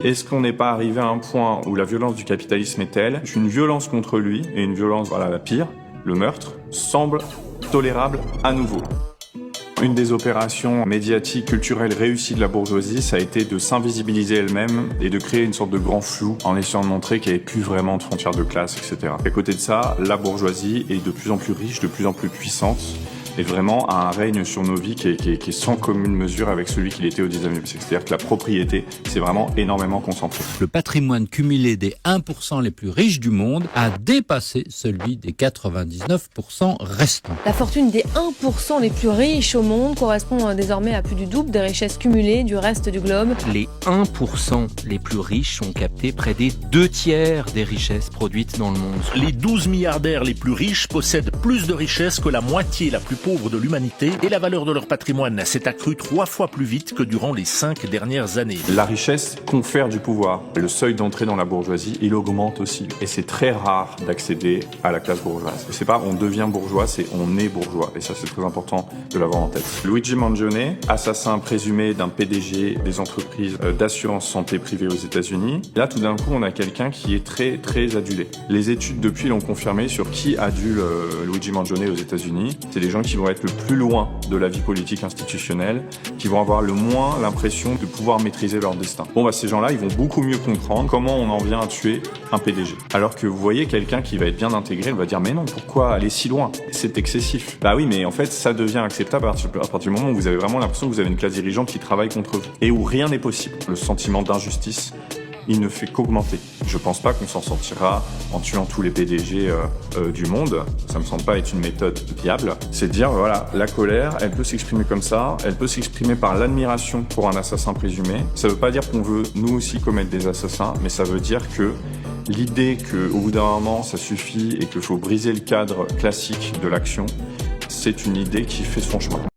Est-ce qu'on n'est pas arrivé à un point où la violence du capitalisme est telle qu'une violence contre lui, et une violence, la pire, le meurtre, semble tolérable à nouveau? Une des opérations médiatiques, culturelles réussies de la bourgeoisie, ça a été de s'invisibiliser elle-même et de créer une sorte de grand flou en essayant de montrer qu'il n'y avait plus vraiment de frontières de classe, etc. À côté de ça, la bourgeoisie est de plus en plus riche, de plus en plus puissante, et vraiment a un règne sur nos vies qui est sans commune mesure avec celui qu'il était au 19e siècle. C'est-à-dire que la propriété, c'est vraiment énormément concentré. Le patrimoine cumulé des 1% les plus riches du monde a dépassé celui des 99% restants. La fortune des 1% les plus riches au monde correspond désormais à plus du double des richesses cumulées du reste du globe. Les 1% les plus riches ont capté près des 2/3 des richesses produites dans le monde. Les 12 milliardaires les plus riches possèdent plus de richesses que la moitié la plus pauvre de l'humanité et la valeur de leur patrimoine s'est accrue 3 fois plus vite que durant les 5 dernières années. La richesse confère du pouvoir. Le seuil d'entrée dans la bourgeoisie, il augmente aussi. Et c'est très rare d'accéder à la classe bourgeoise. Et c'est pas on devient bourgeois, c'est on est bourgeois. Et ça, c'est très important de l'avoir en tête. Luigi Mangione, assassin présumé d'un PDG des entreprises d'assurance santé privée aux États-Unis. Là, tout d'un coup, on a quelqu'un qui est très, très adulé. Les études depuis l'ont confirmé sur qui adule Luigi Mangione aux États-Unis. C'est des gens qui vont être le plus loin de la vie politique institutionnelle, qui vont avoir le moins l'impression de pouvoir maîtriser leur destin. Ces gens-là, ils vont beaucoup mieux comprendre comment on en vient à tuer un PDG. Alors que vous voyez quelqu'un qui va être bien intégré, il va dire « Mais non, pourquoi aller si loin? C'est excessif. » Bah oui, mais en fait, ça devient acceptable à partir du moment où vous avez vraiment l'impression que vous avez une classe dirigeante qui travaille contre vous et où rien n'est possible. Le sentiment d'injustice, il ne fait qu'augmenter. Je pense pas qu'on s'en sortira en tuant tous les PDG du monde. Ça me semble pas être une méthode viable. C'est de dire, voilà, la colère, elle peut s'exprimer comme ça, elle peut s'exprimer par l'admiration pour un assassin présumé. Ça veut pas dire qu'on veut, nous aussi, commettre des assassins, mais ça veut dire que l'idée qu'au bout d'un moment, ça suffit et qu'il faut briser le cadre classique de l'action, c'est une idée qui fait son chemin.